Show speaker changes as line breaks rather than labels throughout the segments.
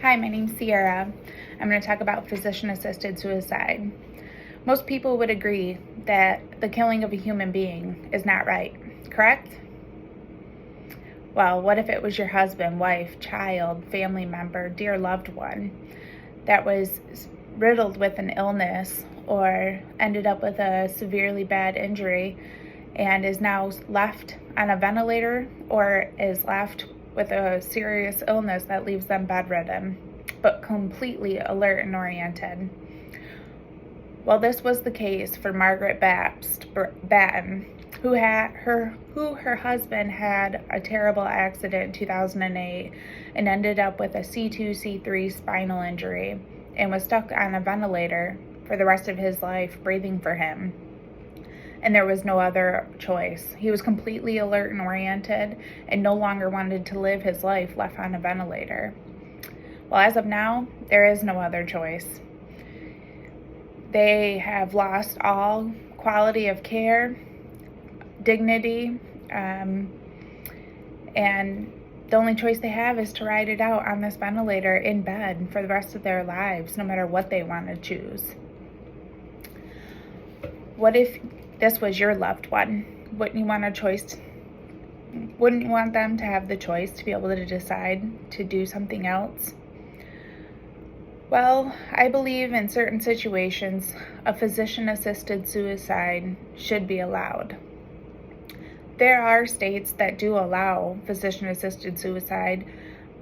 Hi, my name's Sierra. I'm going to talk about physician-assisted suicide. Most people would agree that the killing of a human being is not right, correct? Well, what if it was your husband, wife, child, family member, dear loved one that was riddled with an illness or ended up with a severely bad injury and is now left on a ventilator or is left with a serious illness that leaves them bedridden, but completely alert and oriented? Well, this was the case for Margaret Batten, who her husband had a terrible accident in 2008 and ended up with a C2-C3 spinal injury and was stuck on a ventilator for the rest of his life, breathing for him. And there was no other choice. He was completely alert and oriented and no longer wanted to live his life left on a ventilator. Well, as of now, there is no other choice. They have lost all quality of care, dignity, and the only choice they have is to ride it out on this ventilator in bed for the rest of their lives, no matter what they want to choose. What if this was your loved one? Wouldn't you want them to have the choice to be able to decide to do something else? Well, I believe in certain situations, a physician-assisted suicide should be allowed. There are states that do allow physician-assisted suicide,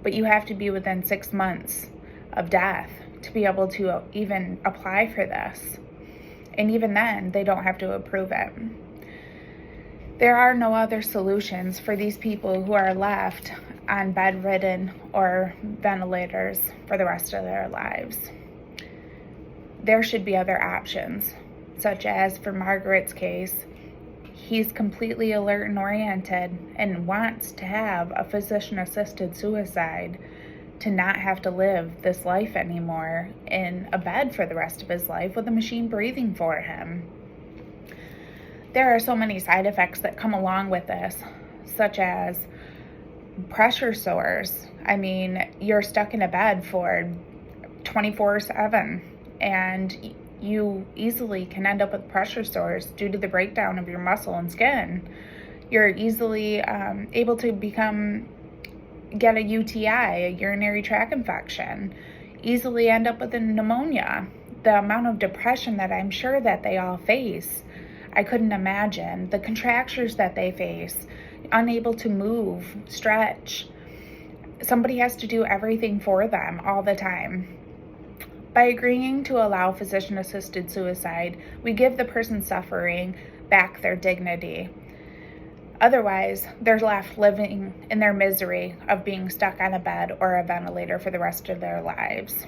but you have to be within 6 months of death to be able to even apply for this. And even then, they don't have to approve it. There are no other solutions for these people who are left on bedridden or ventilators for the rest of their lives. There should be other options, such as for Margaret's case, he's completely alert and oriented and wants to have a physician-assisted suicide to not have to live this life anymore in a bed for the rest of his life with a machine breathing for him. There are so many side effects that come along with this, such as pressure sores. I mean, you're stuck in a bed for 24/7 and you easily can end up with pressure sores due to the breakdown of your muscle and skin. You're easily able to get a UTI, a urinary tract infection, easily end up with a pneumonia. The amount of depression that I'm sure that they all face, I couldn't imagine. The contractures that they face, unable to move, stretch. Somebody has to do everything for them all the time. By agreeing to allow physician-assisted suicide, we give the person suffering back their dignity. Otherwise, they're left living in their misery of being stuck on a bed or a ventilator for the rest of their lives.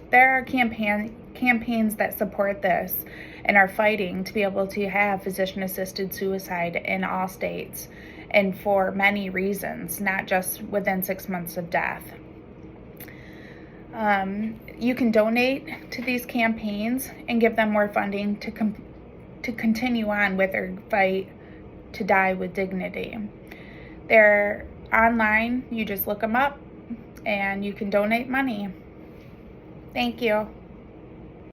There are campaigns that support this and are fighting to be able to have physician-assisted suicide in all states, and for many reasons, not just within 6 months of death. You can donate to these campaigns and give them more funding to continue on with their fight to die with dignity. They're online. You just look them up and you can donate money. Thank you.